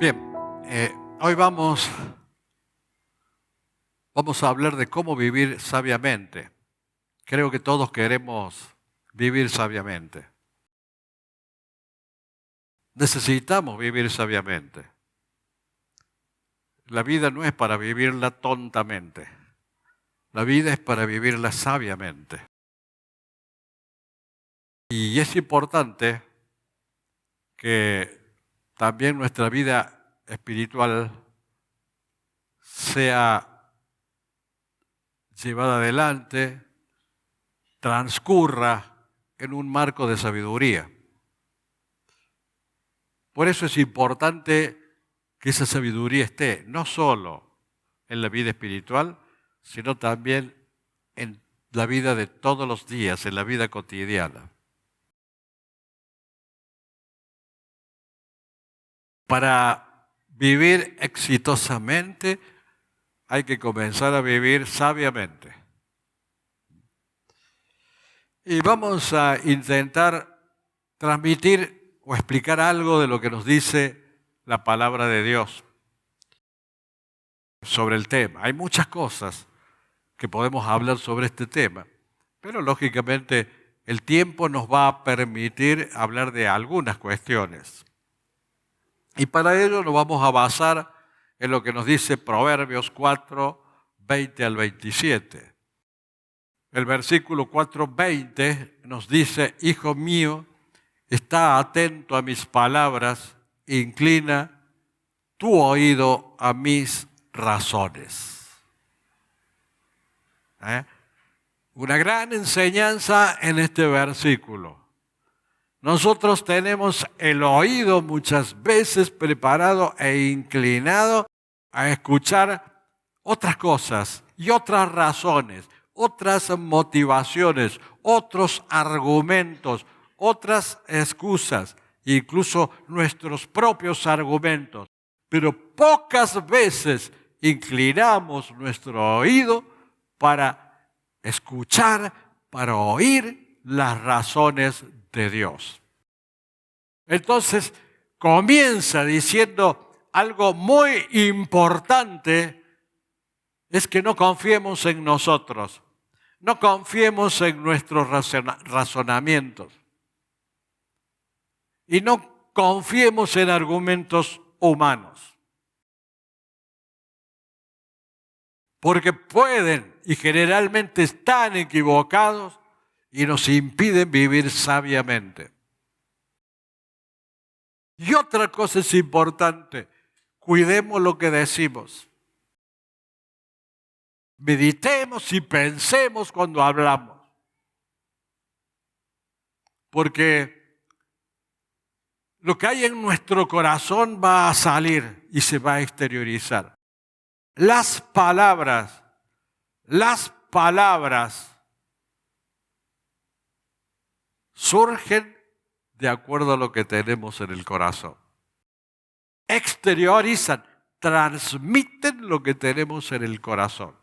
Bien, hoy vamos a hablar de cómo vivir sabiamente. Creo que todos queremos vivir sabiamente. Necesitamos vivir sabiamente. La vida no es para vivirla tontamente. La vida es para vivirla sabiamente. Y es importante que también nuestra vida espiritual sea llevada adelante, transcurra en un marco de sabiduría. Por eso es importante que esa sabiduría esté no solo en la vida espiritual, sino también en la vida de todos los días, en la vida cotidiana. Para vivir exitosamente hay que comenzar a vivir sabiamente. Y vamos a intentar transmitir o explicar algo de lo que nos dice la palabra de Dios sobre el tema. Hay muchas cosas que podemos hablar sobre este tema, pero lógicamente el tiempo nos va a permitir hablar de algunas cuestiones. Y para ello nos vamos a basar en lo que nos dice Proverbios 4, 20 al 27. El versículo 4:20 nos dice: Hijo mío, está atento a mis palabras, inclina tu oído a mis razones. Una gran enseñanza en este versículo. Nosotros tenemos el oído muchas veces preparado e inclinado a escuchar otras cosas y otras razones, otras motivaciones, otros argumentos, otras excusas, incluso nuestros propios argumentos. Pero pocas veces inclinamos nuestro oído para escuchar, para oír las razones de Dios. Entonces comienza diciendo algo muy importante, es que no confiemos en nosotros, no confiemos en nuestros razonamientos y no confiemos en argumentos humanos. Porque pueden y generalmente están equivocados y nos impiden vivir sabiamente. Y otra cosa es importante, cuidemos lo que decimos. Meditemos y pensemos cuando hablamos. Porque lo que hay en nuestro corazón va a salir y se va a exteriorizar. Las palabras surgen de acuerdo a lo que tenemos en el corazón. Exteriorizan, transmiten lo que tenemos en el corazón.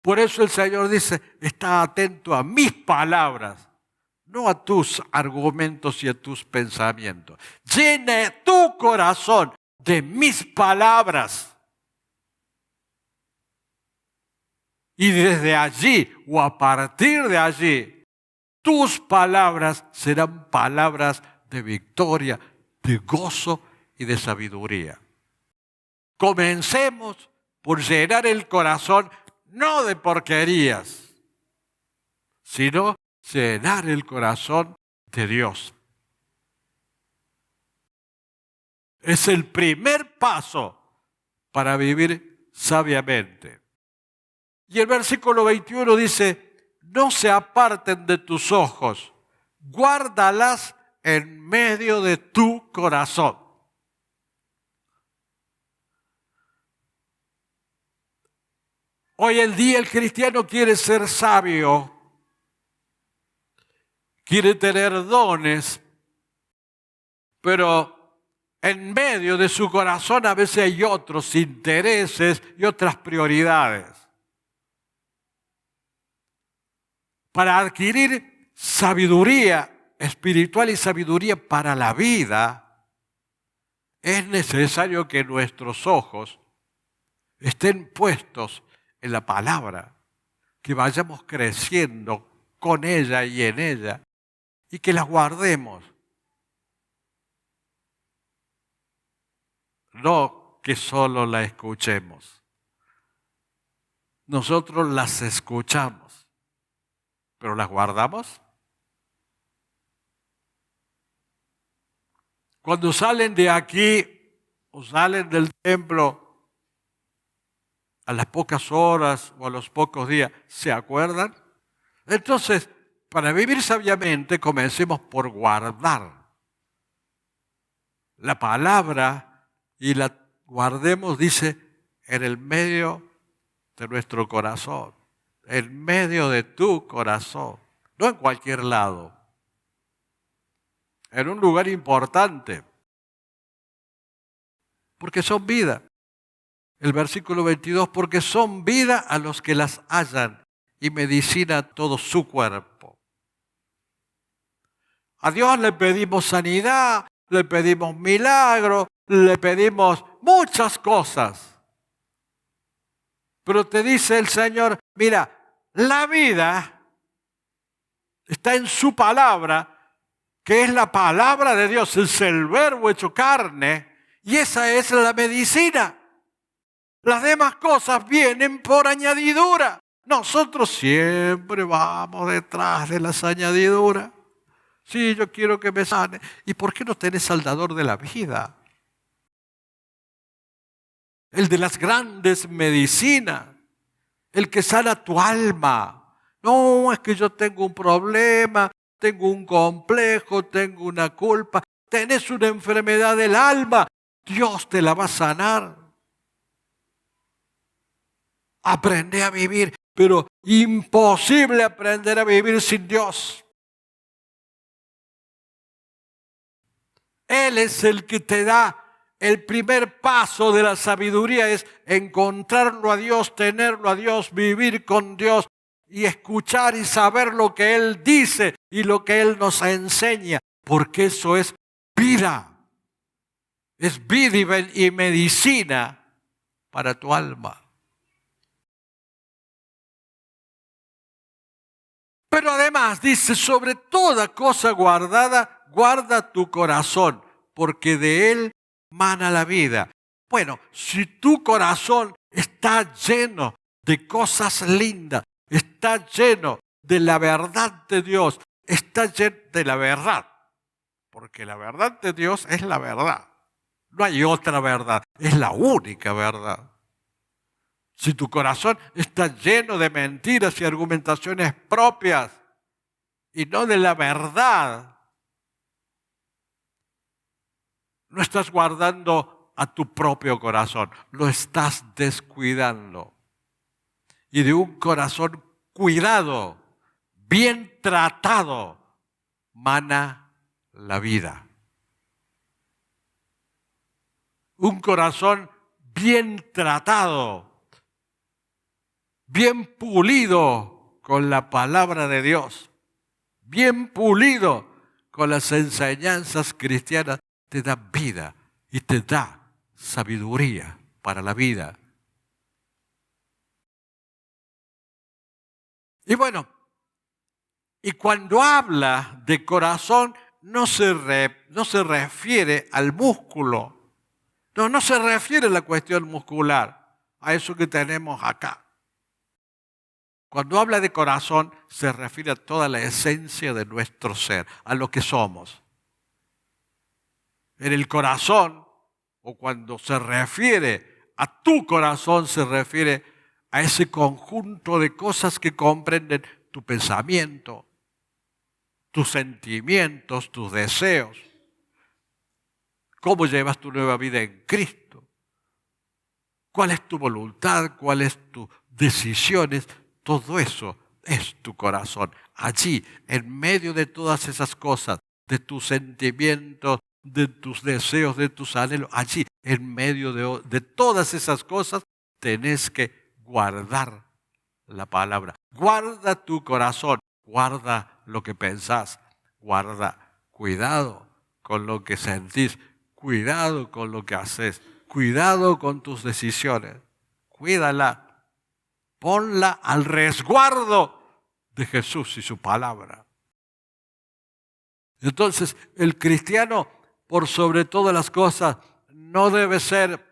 Por eso el Señor dice, está atento a mis palabras, no a tus argumentos y a tus pensamientos. Llena tu corazón de mis palabras. Y desde allí o a partir de allí, tus palabras serán palabras de victoria, de gozo y de sabiduría. Comencemos por llenar el corazón no de porquerías, sino llenar el corazón de Dios. Es el primer paso para vivir sabiamente. Y el versículo 21 dice, no se aparten de tus ojos, guárdalas en medio de tu corazón. Hoy en día el cristiano quiere ser sabio, quiere tener dones, pero en medio de su corazón a veces hay otros intereses y otras prioridades. Para adquirir sabiduría espiritual y sabiduría para la vida, es necesario que nuestros ojos estén puestos en la palabra, que vayamos creciendo con ella y en ella, y que la guardemos. No que solo la escuchemos. Nosotros las escuchamos, pero las guardamos. Cuando salen de aquí o salen del templo a las pocas horas o a los pocos días, ¿se acuerdan? Entonces, para vivir sabiamente, comencemos por guardar la palabra y la guardemos, dice, en el medio de nuestro corazón, en medio de tu corazón, no en cualquier lado, en un lugar importante, porque son vida. El versículo 22, porque son vida a los que las hallan y medicina a todo su cuerpo. A Dios le pedimos sanidad, le pedimos milagro, le pedimos muchas cosas. Pero te dice el Señor, mira, la vida está en su palabra, que es la palabra de Dios, es el verbo hecho carne, y esa es la medicina. Las demás cosas vienen por añadidura. Nosotros siempre vamos detrás de las añadiduras. Sí, yo quiero que me sane. ¿Y por qué no tenés al dador de la vida? El de las grandes medicinas, el que sana tu alma. No, es que yo tengo un problema, tengo un complejo, tengo una culpa. Tenés una enfermedad del alma, Dios te la va a sanar. Aprende a vivir, pero imposible aprender a vivir sin Dios. Él es el que te da el primer paso de la sabiduría, es encontrarlo a Dios, tenerlo a Dios, vivir con Dios y escuchar y saber lo que Él dice y lo que Él nos enseña, porque eso es vida. Es vida y medicina para tu alma. Pero además dice, sobre toda cosa guardada, guarda tu corazón, porque de él mana la vida. Bueno, si tu corazón está lleno de cosas lindas, está lleno de la verdad de Dios, está lleno de la verdad, porque la verdad de Dios es la verdad. No hay otra verdad, es la única verdad. Si tu corazón está lleno de mentiras y argumentaciones propias y no de la verdad, no estás guardando a tu propio corazón, lo estás descuidando. Y de un corazón cuidado, bien tratado, mana la vida. Un corazón bien tratado, bien pulido con la palabra de Dios, bien pulido con las enseñanzas cristianas, te da vida y te da sabiduría para la vida. Y bueno, y cuando habla de corazón, no se refiere al músculo. No se refiere a la cuestión muscular, a eso que tenemos acá. Cuando habla de corazón, se refiere a toda la esencia de nuestro ser, a lo que somos. En el corazón, o cuando se refiere a tu corazón, se refiere a ese conjunto de cosas que comprenden tu pensamiento, tus sentimientos, tus deseos. ¿Cómo llevas tu nueva vida en Cristo? ¿Cuál es tu voluntad? ¿Cuáles tus decisiones? Todo eso es tu corazón. Allí, en medio de todas esas cosas, de tus sentimientos, de tus deseos, de tus anhelos, allí, en medio de todas esas cosas, tenés que guardar la palabra. Guarda tu corazón, guarda lo que pensás, guarda cuidado con lo que sentís. cuidado con lo que haces, cuidado con tus decisiones, cuídala, ponla al resguardo de Jesús y su palabra. Entonces, el cristiano, por sobre todas las cosas, no debe ser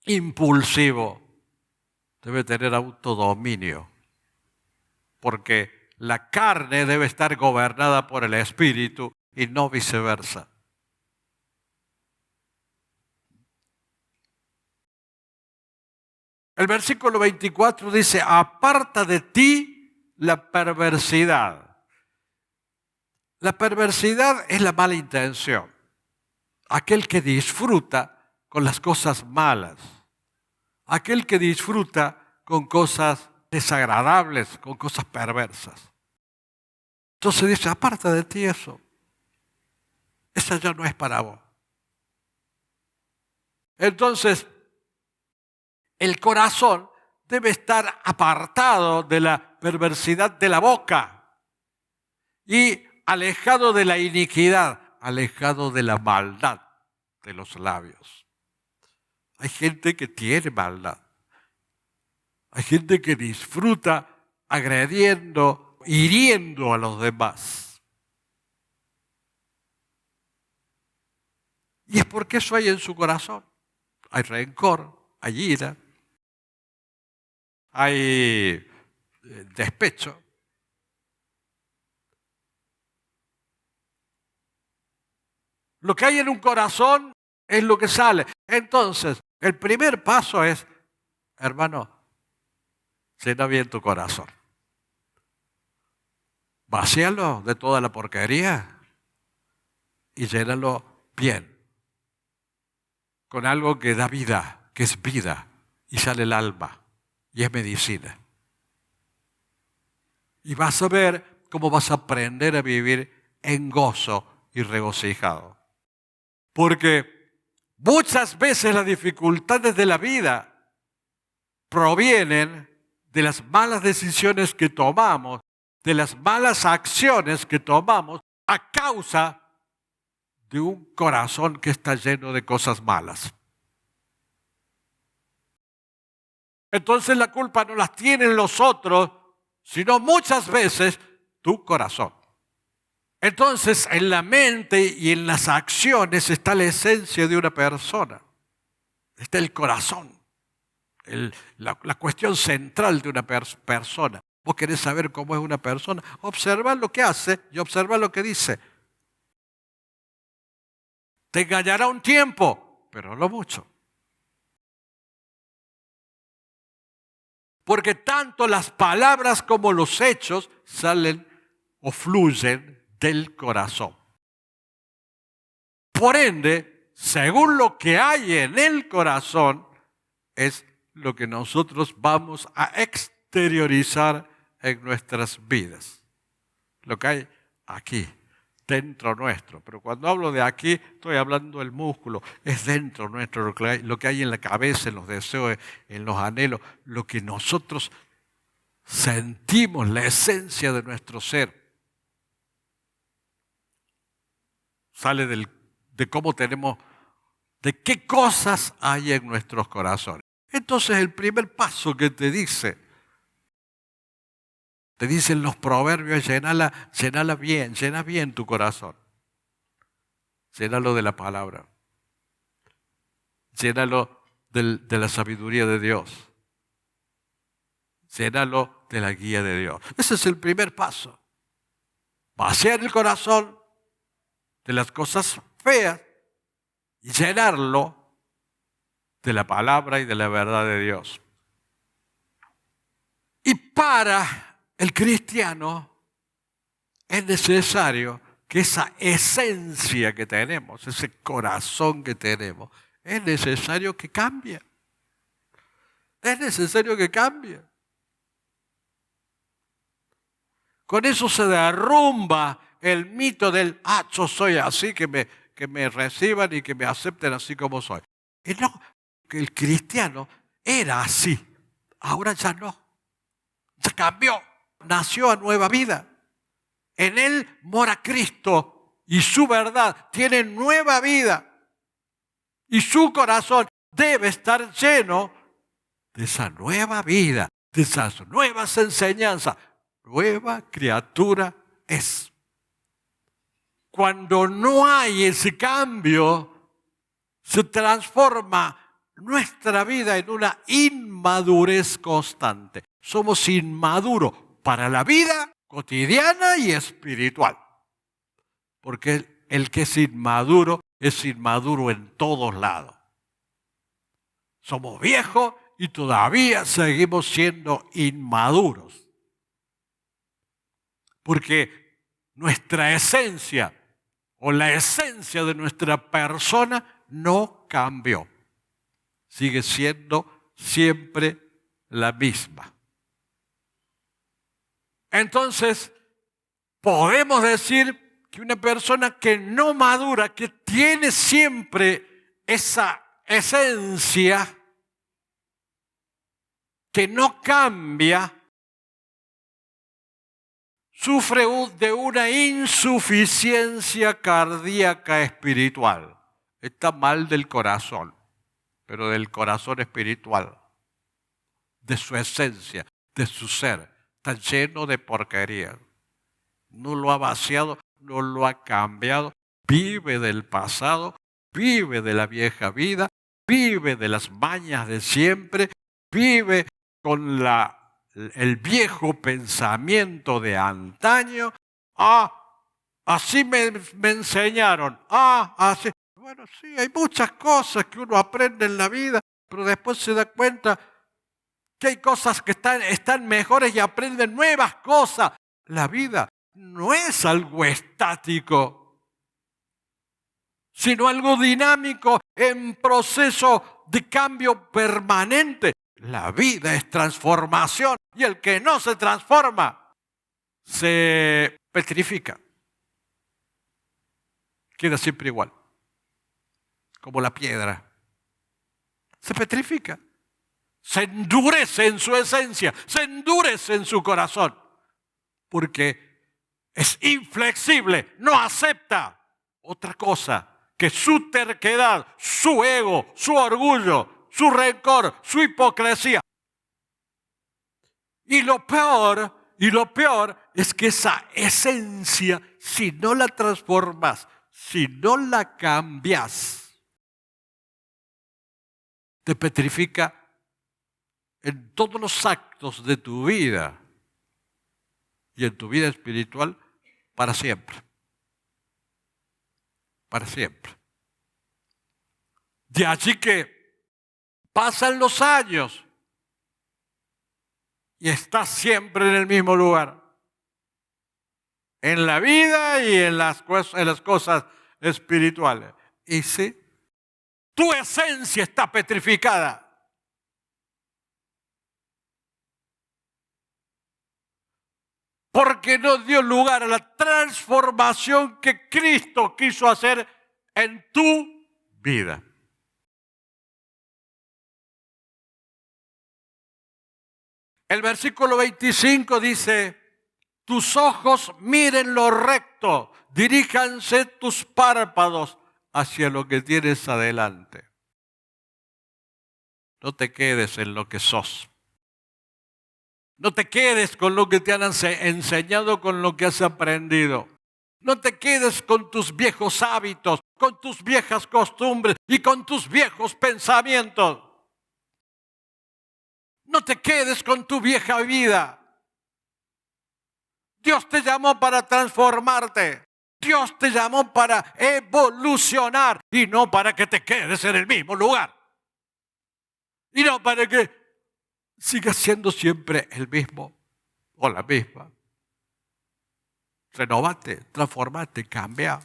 impulsivo, debe tener autodominio, porque la carne debe estar gobernada por el Espíritu y no viceversa. El versículo 24 dice, aparta de ti la perversidad. La perversidad es la mala intención, aquel que disfruta con las cosas malas, aquel que disfruta con cosas desagradables, con cosas perversas. Entonces dice, aparta de ti eso. Esa ya no es para vos. Entonces, el corazón debe estar apartado de la perversidad de la boca y alejado de la iniquidad, alejado de la maldad de los labios. Hay gente que tiene maldad. Hay gente que disfruta agrediendo, hiriendo a los demás. Y es porque eso hay en su corazón. Hay rencor, hay ira, hay despecho. Lo que hay en un corazón es lo que sale. Entonces, el primer paso es, hermano, llena bien tu corazón. Vacíalo de toda la porquería y llénalo bien. Con algo que da vida, que es vida, y sale el alma, y es medicina. Y vas a ver cómo vas a aprender a vivir en gozo y regocijado. Porque muchas veces las dificultades de la vida provienen de las malas decisiones que tomamos, de las malas acciones que tomamos a causa de un corazón que está lleno de cosas malas. Entonces la culpa no la tienen los otros, sino muchas veces tu corazón. Entonces en la mente y en las acciones está la esencia de una persona. Está el corazón, la cuestión central de una persona. Vos querés saber cómo es una persona, observa lo que hace y observa lo que dice. Te engañará un tiempo, pero no mucho. Porque tanto las palabras como los hechos salen o fluyen del corazón. Por ende, según lo que hay en el corazón, es lo que nosotros vamos a exteriorizar en nuestras vidas. Lo que hay aquí, dentro nuestro. Pero cuando hablo de aquí, estoy hablando del músculo. Es dentro nuestro lo que hay en la cabeza, en los deseos, en los anhelos. Lo que nosotros sentimos, la esencia de nuestro ser. Sale de cómo tenemos, de qué cosas hay en nuestros corazones. Entonces el primer paso que te dicen los proverbios, llenala bien, llena bien tu corazón. Llénalo de la palabra. Llénalo de la sabiduría de Dios. Llénalo de la guía de Dios. Ese es el primer paso. Vaciar el corazón de las cosas feas y llenarlo de la palabra y de la verdad de Dios. Y para el cristiano es necesario que esa esencia que tenemos, ese corazón que tenemos, es necesario que cambie. Es necesario que cambie. Con eso se derrumba el mito del, yo soy así, que me reciban y que me acepten así como soy. Y no, que el cristiano era así, ahora ya no. Ya cambió, nació a nueva vida. En él mora Cristo y su verdad tiene nueva vida. Y su corazón debe estar lleno de esa nueva vida, de esas nuevas enseñanzas. Nueva criatura es. Cuando no hay ese cambio, se transforma nuestra vida en una inmadurez constante. Somos inmaduros para la vida cotidiana y espiritual. Porque el que es inmaduro en todos lados. Somos viejos y todavía seguimos siendo inmaduros. Porque nuestra esencia o la esencia de nuestra persona no cambió. Sigue siendo siempre la misma. Entonces, podemos decir que una persona que no madura, que tiene siempre esa esencia, que no cambia, sufre de una insuficiencia cardíaca espiritual. Está mal del corazón, pero del corazón espiritual, de su esencia, de su ser. Está lleno de porquería. No lo ha vaciado, no lo ha cambiado. Vive del pasado, vive de la vieja vida, vive de las mañas de siempre, vive con el viejo pensamiento de antaño. Así me enseñaron. Así. Bueno, sí, hay muchas cosas que uno aprende en la vida, pero después se da cuenta que hay cosas que están mejores y aprenden nuevas cosas. La vida no es algo estático, sino algo dinámico en proceso de cambio permanente. La vida es transformación y el que no se transforma se petrifica. Queda siempre igual, como la piedra. Se petrifica, se endurece en su esencia, se endurece en su corazón, porque es inflexible, no acepta otra cosa que su terquedad, su ego, su orgullo, su rencor, su hipocresía. Y lo peor es que esa esencia, si no la transformas, si no la cambias, te petrifica en todos los actos de tu vida y en tu vida espiritual para siempre. Para siempre. De allí que pasan los años y estás siempre en el mismo lugar. En la vida y en las cosas espirituales. Y sí, tu esencia está petrificada. Porque no dio lugar a la transformación que Cristo quiso hacer en tu vida. El versículo 25 dice: tus ojos miren lo recto, diríjanse tus párpados hacia lo que tienes adelante. No te quedes en lo que sos. No te quedes con lo que te han enseñado, con lo que has aprendido. No te quedes con tus viejos hábitos, con tus viejas costumbres y con tus viejos pensamientos. No te quedes con tu vieja vida. Dios te llamó para transformarte. Dios te llamó para evolucionar y no para que te quedes en el mismo lugar. Y no para que sigas siendo siempre el mismo o la misma. Renovate, transformate, cambia.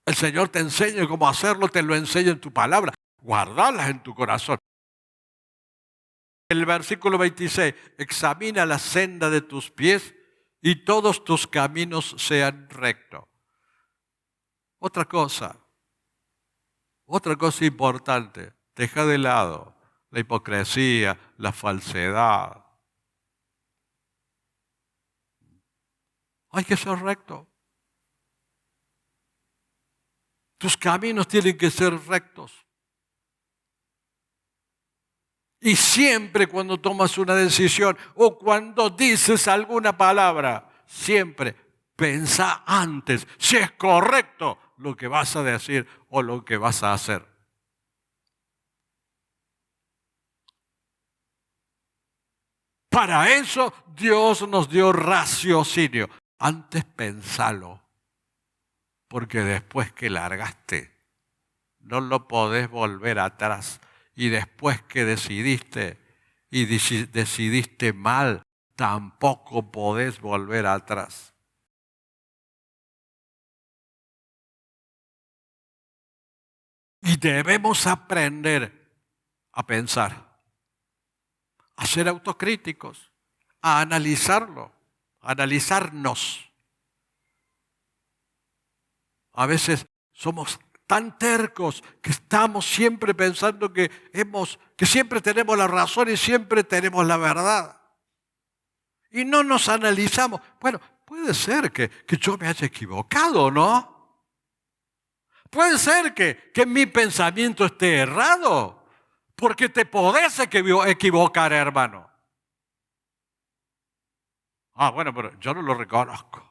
El Señor te enseña cómo hacerlo, te lo enseña en tu palabra. Guardalas en tu corazón. El versículo 26, examina la senda de tus pies y todos tus caminos sean rectos. Otra cosa importante, deja de lado la hipocresía, la falsedad. Hay que ser recto. Tus caminos tienen que ser rectos. Y siempre cuando tomas una decisión o cuando dices alguna palabra, siempre pensá antes si es correcto lo que vas a decir o lo que vas a hacer. Para eso Dios nos dio raciocinio. Antes pensalo, porque después que largaste, no lo podés volver atrás. Y después que decidiste y decidiste mal, tampoco podés volver atrás. Y debemos aprender a pensar, a ser autocríticos, a analizarlo, a analizarnos. A veces somos tan tercos que estamos siempre pensando que siempre tenemos la razón y siempre tenemos la verdad. Y no nos analizamos. Bueno, puede ser que yo me haya equivocado, ¿no? Puede ser que mi pensamiento esté errado. Porque te podés equivocar, hermano. Ah, bueno, pero yo no lo reconozco.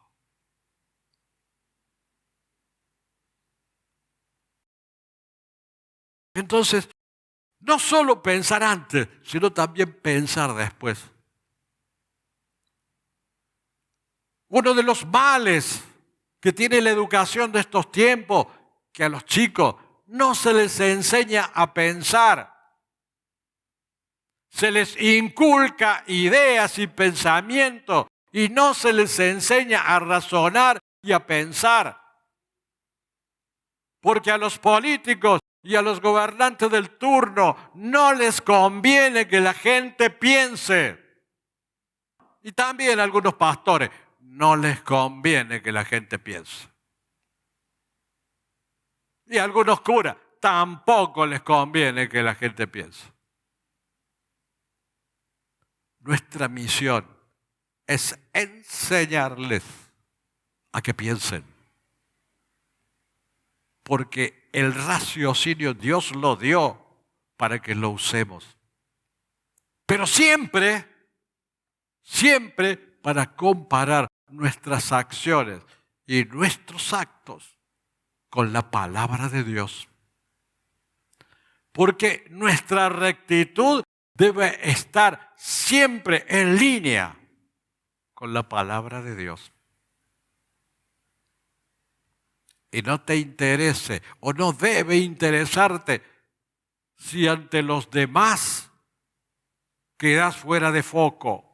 Entonces, no solo pensar antes, sino también pensar después. Uno de los males que tiene la educación de estos tiempos, que a los chicos no se les enseña a pensar. Se les inculca ideas y pensamientos y no se les enseña a razonar y a pensar. Porque a los políticos y a los gobernantes del turno no les conviene que la gente piense. Y también a algunos pastores no les conviene que la gente piense. Y a algunos curas tampoco les conviene que la gente piense. Nuestra misión es enseñarles a que piensen. Porque el raciocinio Dios lo dio para que lo usemos. Pero siempre para comparar nuestras acciones y nuestros actos con la palabra de Dios. Porque nuestra rectitud debe estar siempre en línea con la palabra de Dios. Y no te interese o no debe interesarte si ante los demás quedas fuera de foco.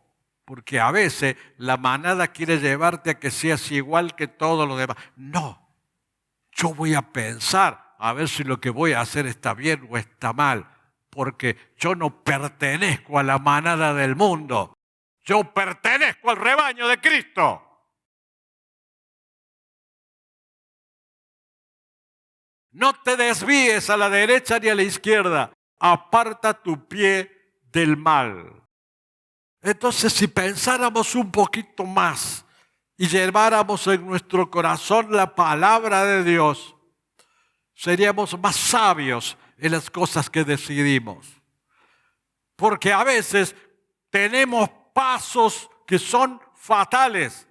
Porque a veces la manada quiere llevarte a que seas igual que todos los demás. No, yo voy a pensar a ver si lo que voy a hacer está bien o está mal. Porque yo no pertenezco a la manada del mundo. Yo pertenezco al rebaño de Cristo. No te desvíes a la derecha ni a la izquierda. Aparta tu pie del mal. Entonces, si pensáramos un poquito más y lleváramos en nuestro corazón la palabra de Dios, seríamos más sabios en las cosas que decidimos. Porque a veces tenemos pasos que son fatales.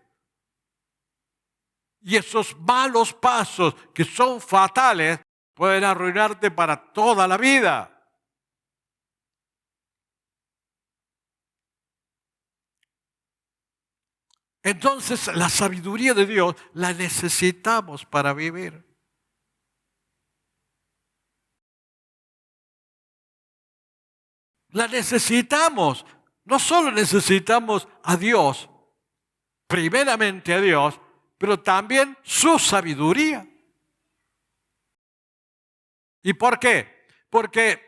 Y esos malos pasos que son fatales pueden arruinarte para toda la vida. Entonces la sabiduría de Dios la necesitamos para vivir. La necesitamos. No solo necesitamos a Dios, primeramente a Dios, pero también su sabiduría. ¿Y por qué? Porque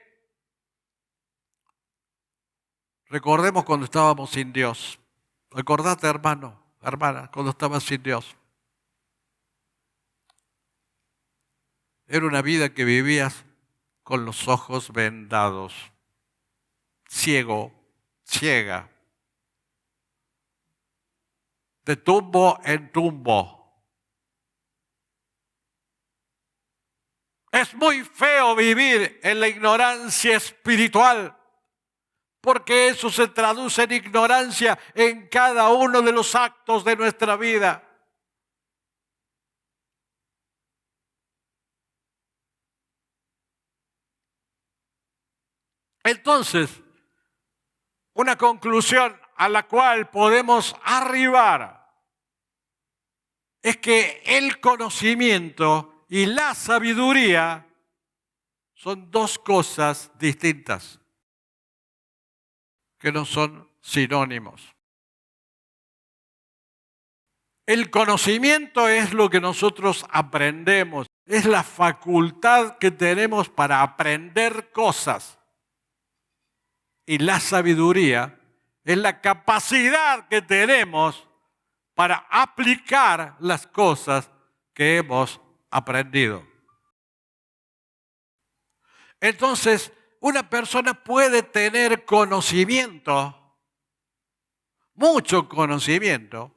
recordemos cuando estábamos sin Dios. Recordate, hermano, hermana, cuando estabas sin Dios. Era una vida que vivías con los ojos vendados, ciego, ciega, de tumbo en tumbo. Es muy feo vivir en la ignorancia espiritual, porque eso se traduce en ignorancia en cada uno de los actos de nuestra vida. Entonces, una conclusión a la cual podemos arribar es que el conocimiento y la sabiduría son dos cosas distintas, que no son sinónimos. El conocimiento es lo que nosotros aprendemos, es la facultad que tenemos para aprender cosas. Y la sabiduría es la capacidad que tenemos para aplicar las cosas que hemos aprendido. Entonces, una persona puede tener conocimiento, mucho conocimiento,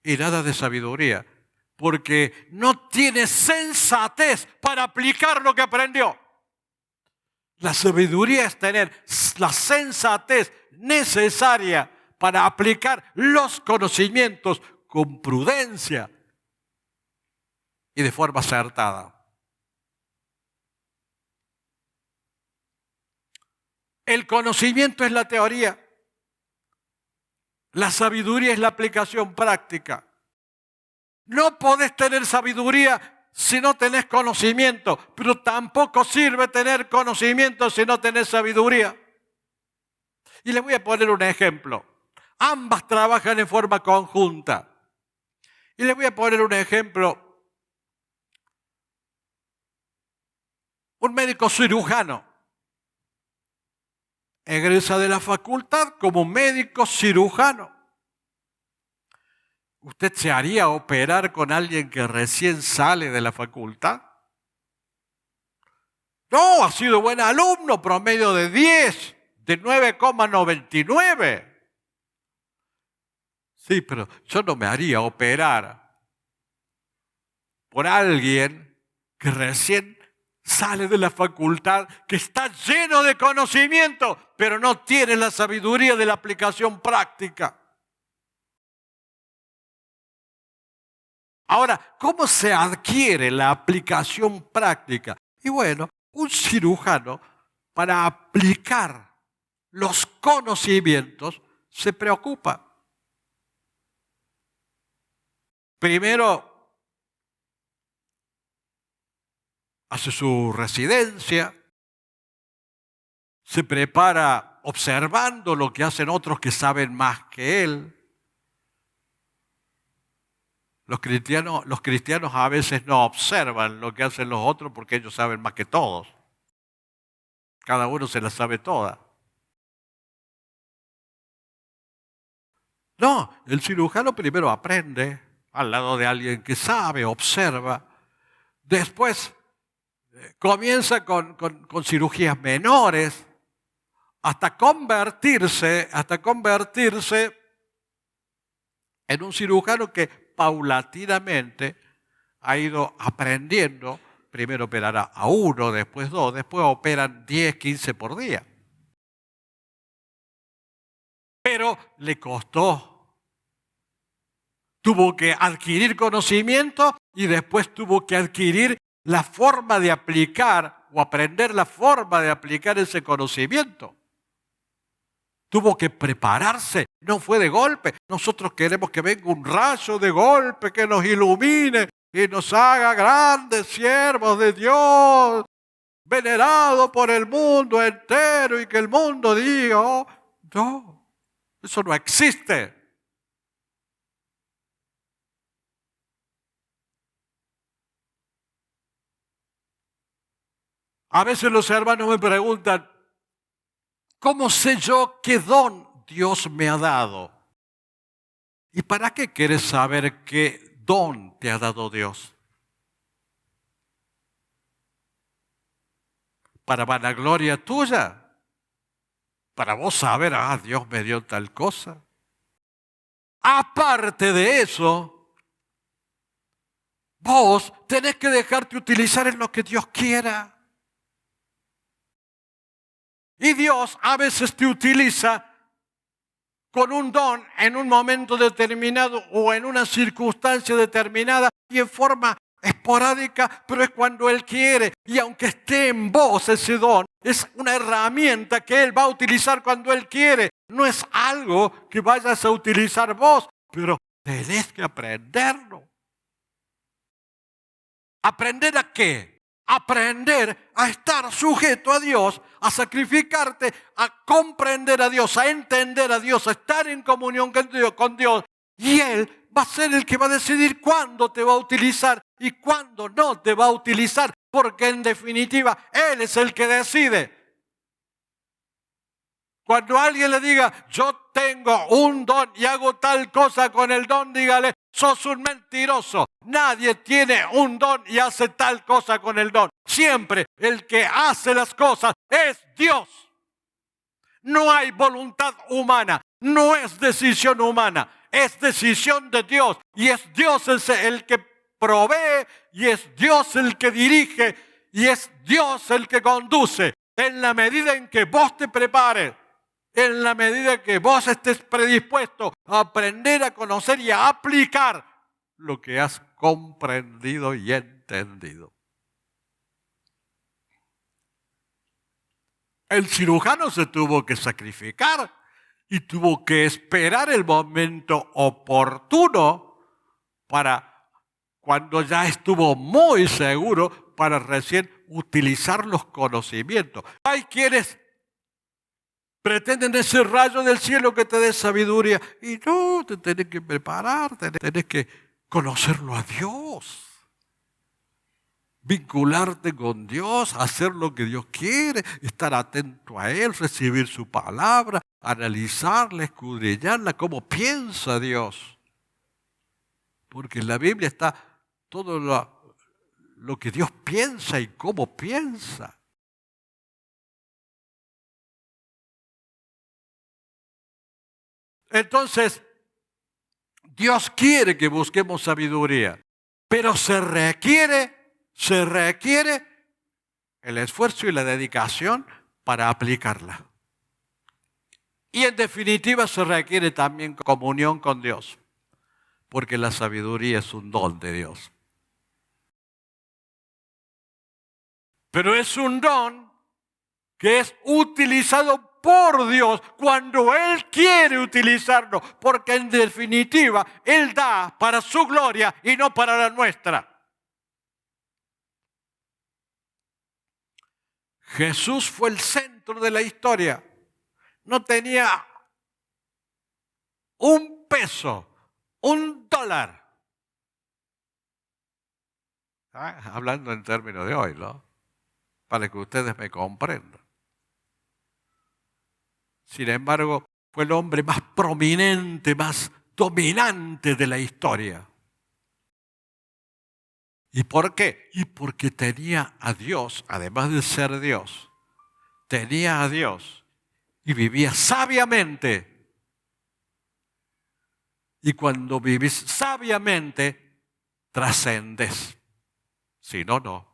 y nada de sabiduría, porque no tiene sensatez para aplicar lo que aprendió. La sabiduría es tener la sensatez necesaria para aplicar los conocimientos con prudencia y de forma acertada. El conocimiento es la teoría, la sabiduría es la aplicación práctica. No podés tener sabiduría si no tenés conocimiento, pero tampoco sirve tener conocimiento si no tenés sabiduría. Y les voy a poner un ejemplo. Ambas trabajan en forma conjunta. Y les voy a poner un ejemplo. Un médico cirujano egresa de la facultad como médico cirujano. ¿Usted se haría operar con alguien que recién sale de la facultad? No, ha sido buen alumno, promedio de 10, de 9,99. Sí, pero yo no me haría operar por alguien que recién sale de la facultad, que está lleno de conocimiento, pero no tiene la sabiduría de la aplicación práctica. Ahora, ¿cómo se adquiere la aplicación práctica? Y bueno, un cirujano, para aplicar los conocimientos, se preocupa. Primero, hace su residencia, se prepara observando lo que hacen otros que saben más que él. Los cristianos a veces no observan lo que hacen los otros porque ellos saben más que todos. Cada uno se la sabe toda. No, el cirujano primero aprende al lado de alguien que sabe, observa. Después comienza con cirugías menores hasta convertirse en un cirujano que paulatinamente ha ido aprendiendo. Primero operará a uno, después dos, después operan 10, 15 por día. Pero le costó. Tuvo que adquirir conocimiento y después tuvo que adquirir la forma de aplicar o aprender la forma de aplicar ese conocimiento. Tuvo que prepararse, no fue de golpe. Nosotros queremos que venga un rayo de golpe que nos ilumine y nos haga grandes siervos de Dios, venerados por el mundo entero y que el mundo diga, oh, no, eso no existe. A veces los hermanos me preguntan, ¿cómo sé yo qué don Dios me ha dado? ¿Y para qué quieres saber qué don te ha dado Dios? ¿Para vanagloria tuya? ¿Para vos saber, Dios me dio tal cosa? Aparte de eso, Vos tenés que dejarte utilizar en lo que Dios quiera. Y Dios a veces te utiliza con un don en un momento determinado o en una circunstancia determinada y en forma esporádica, pero es cuando Él quiere. Y aunque esté en vos ese don, es una herramienta que Él va a utilizar cuando Él quiere. No es algo que vayas a utilizar vos, pero tenés que aprenderlo. ¿Aprender a qué? Aprender a estar sujeto a Dios, a sacrificarte, a comprender a Dios, a entender a Dios, a estar en comunión con Dios. Y Él va a ser el que va a decidir cuándo te va a utilizar y cuándo no te va a utilizar. Porque en definitiva, Él es el que decide. Cuando alguien le diga, yo tengo un don y hago tal cosa con el don, dígale, sos un mentiroso. Nadie tiene un don y hace tal cosa con el don. Siempre el que hace las cosas es Dios. No hay voluntad humana, no es decisión humana, es decisión de Dios. Y es Dios el que provee, y es Dios el que dirige, y es Dios el que conduce. En la medida en que vos te prepares, en la medida que vos estés predispuesto a aprender a conocer y a aplicar lo que has comprendido y entendido. El cirujano se tuvo que sacrificar y tuvo que esperar el momento oportuno para, cuando ya estuvo muy seguro, para recién utilizar los conocimientos. Hay quienes pretenden ese rayo del cielo que te dé sabiduría. Y no, te tenés que preparar, tenés que conocerlo a Dios. Vincularte con Dios, hacer lo que Dios quiere, estar atento a Él, recibir su palabra, analizarla, escudriñarla, cómo piensa Dios. Porque en la Biblia está todo lo que Dios piensa y cómo piensa. Entonces, Dios quiere que busquemos sabiduría, pero se requiere el esfuerzo y la dedicación para aplicarla. Y en definitiva se requiere también comunión con Dios, porque la sabiduría es un don de Dios. Pero es un don que es utilizado por Dios cuando Él quiere utilizarlo, porque en definitiva Él da para su gloria y no para la nuestra. Jesús fue el centro de la historia. No tenía un peso, un dólar. Hablando en términos de hoy, ¿no? Para que ustedes me comprendan. Sin embargo, fue el hombre más prominente, más dominante de la historia. ¿Y por qué? Y porque tenía a Dios, además de ser Dios, tenía a Dios y vivía sabiamente. Y cuando vivís sabiamente, trascendes. Si no, no.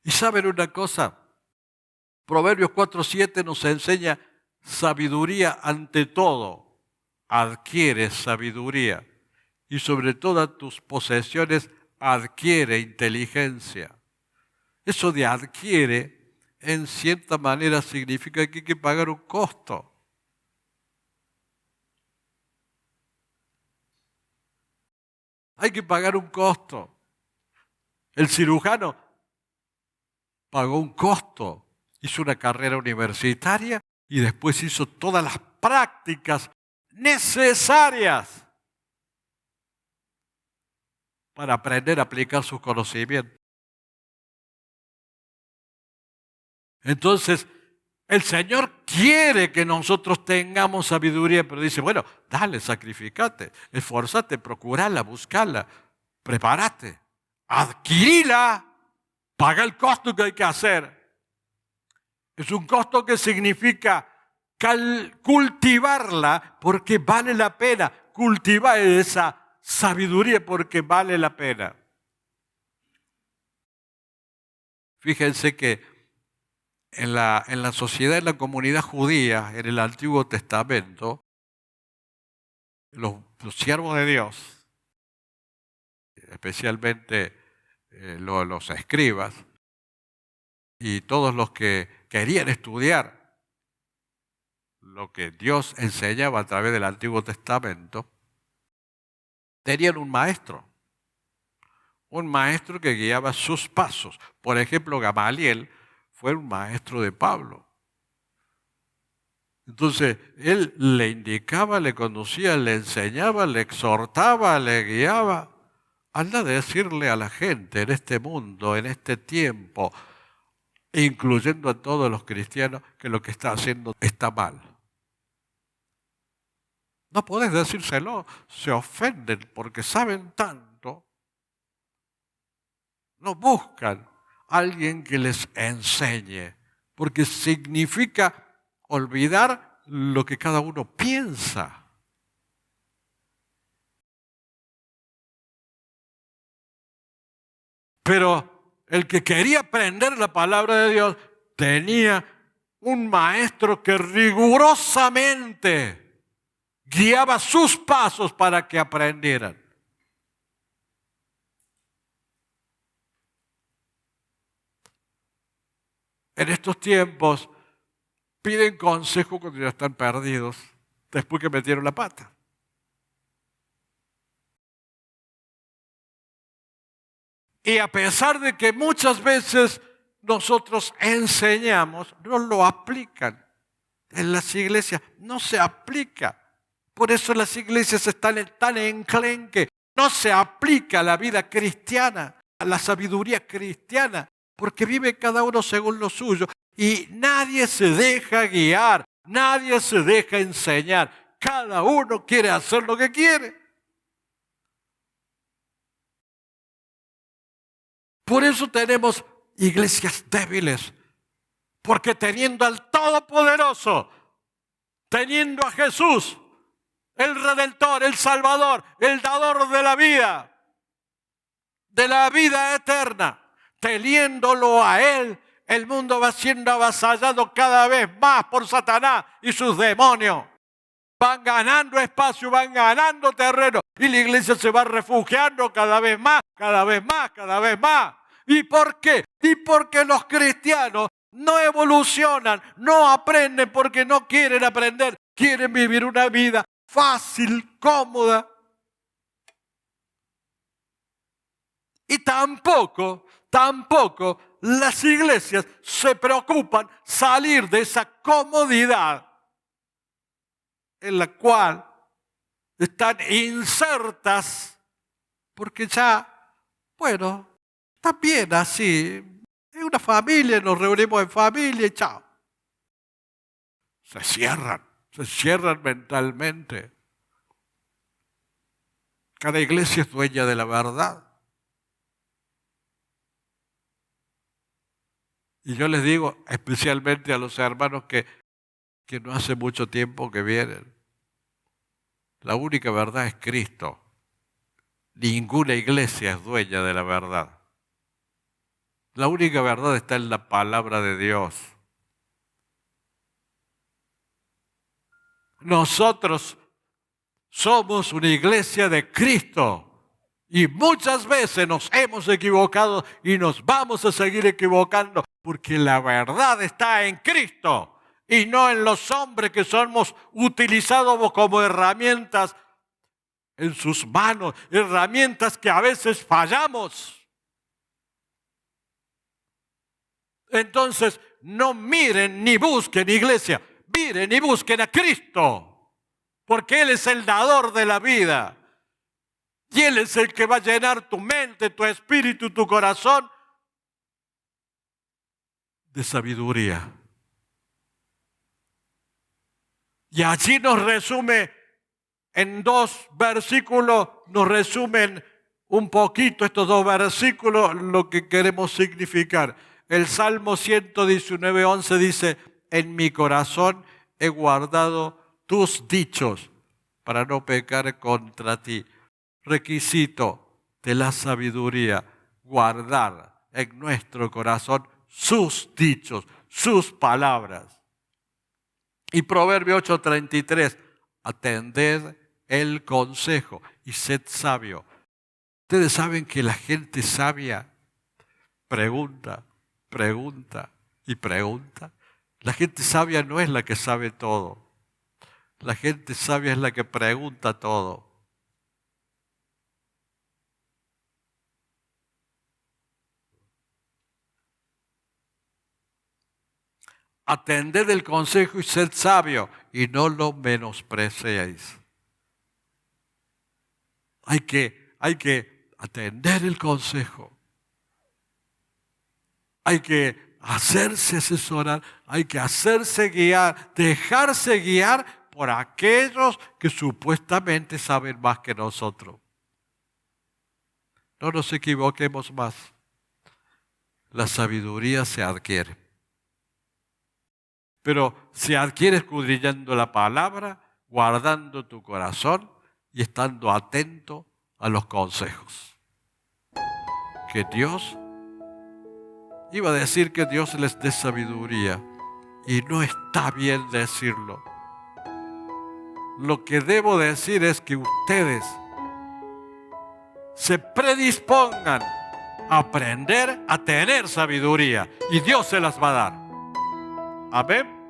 ¿Y saben una cosa? Proverbios 4:7 nos enseña sabiduría ante todo. Adquiere sabiduría. Y sobre todas tus posesiones adquiere inteligencia. Eso de adquiere, en cierta manera, significa que hay que pagar un costo. Hay que pagar un costo. El cirujano pagó un costo, hizo una carrera universitaria y después hizo todas las prácticas necesarias para aprender a aplicar sus conocimientos. Entonces, el Señor quiere que nosotros tengamos sabiduría, pero dice, bueno, dale, sacrificate, esforzate, procurala, buscala, prepárate, adquirila, paga el costo que hay que hacer. Es un costo que significa cultivarla, porque vale la pena cultivar esa sabiduría porque vale la pena. Fíjense que en la sociedad, en la comunidad judía, en el Antiguo Testamento, los siervos de Dios, especialmente los escribas y todos los que querían estudiar lo que Dios enseñaba a través del Antiguo Testamento, tenían un maestro que guiaba sus pasos. Por ejemplo, Gamaliel fue un maestro de Pablo. Entonces, él le indicaba, le conducía, le enseñaba, le exhortaba, le guiaba. Anda a decirle a la gente en este mundo, en este tiempo, incluyendo a todos los cristianos, que lo que está haciendo está mal. No podés decírselo, se ofenden porque saben tanto. No buscan a alguien que les enseñe, porque significa olvidar lo que cada uno piensa. Pero el que quería aprender la palabra de Dios tenía un maestro que rigurosamente guiaba sus pasos para que aprendieran. En estos tiempos piden consejo cuando ya están perdidos, después que metieron la pata. Y a pesar de que muchas veces nosotros enseñamos, no lo aplican. En las iglesias no se aplica. Por eso las iglesias están tan enclenque. No se aplica a la vida cristiana, a la sabiduría cristiana, porque vive cada uno según lo suyo. Y nadie se deja guiar, nadie se deja enseñar. Cada uno quiere hacer lo que quiere. Por eso tenemos iglesias débiles, porque teniendo al Todopoderoso, teniendo a Jesús, el Redentor, el Salvador, el dador de la vida eterna, teniéndolo a Él, el mundo va siendo avasallado cada vez más por Satanás y sus demonios. Van ganando espacio, van ganando terreno y la iglesia se va refugiando cada vez más, cada vez más, cada vez más. ¿Y por qué? Y porque los cristianos no evolucionan, no aprenden porque no quieren aprender, quieren vivir una vida fácil, cómoda. Y tampoco las iglesias se preocupan salir de esa comodidad en la cual están insertas, porque ya, bueno, está bien así, es una familia, nos reunimos en familia y chao. Se cierran mentalmente. Cada iglesia es dueña de la verdad. Y yo les digo, especialmente a los hermanos que no hace mucho tiempo que vienen, la única verdad es Cristo. Ninguna iglesia es dueña de la verdad. La única verdad está en la palabra de Dios. Nosotros somos una iglesia de Cristo. Y muchas veces nos hemos equivocado y nos vamos a seguir equivocando porque la verdad está en Cristo y no en los hombres que somos utilizados como herramientas en sus manos, herramientas que a veces fallamos. Entonces, no miren ni busquen iglesia, miren y busquen a Cristo, porque Él es el dador de la vida. Y Él es el que va a llenar tu mente, tu espíritu, tu corazón de sabiduría. Y allí nos resume, en 2 versículos, nos resumen un poquito estos 2 versículos lo que queremos significar. El Salmo 119:11 dice, en mi corazón he guardado tus dichos para no pecar contra ti. requisito de la sabiduría guardar en nuestro corazón sus dichos, sus palabras. Y Proverbio 8:33, atended el consejo y sed sabio. Ustedes saben que la gente sabia pregunta, pregunta y pregunta. La gente sabia no es la que sabe todo. La gente sabia es la que pregunta todo. Atended el consejo y sed sabio y no lo menospreciéis. Hay que atender el consejo. Hay que hacerse asesorar, hay que hacerse guiar, dejarse guiar por aquellos que supuestamente saben más que nosotros. No nos equivoquemos más. La sabiduría se adquiere. Pero se adquiere escudriñando la palabra, guardando tu corazón y estando atento a los consejos. Que Dios, iba a decir que Dios les dé sabiduría, y no está bien decirlo. Lo que debo decir es que ustedes se predispongan a aprender a tener sabiduría, y Dios se las va a dar. Amén.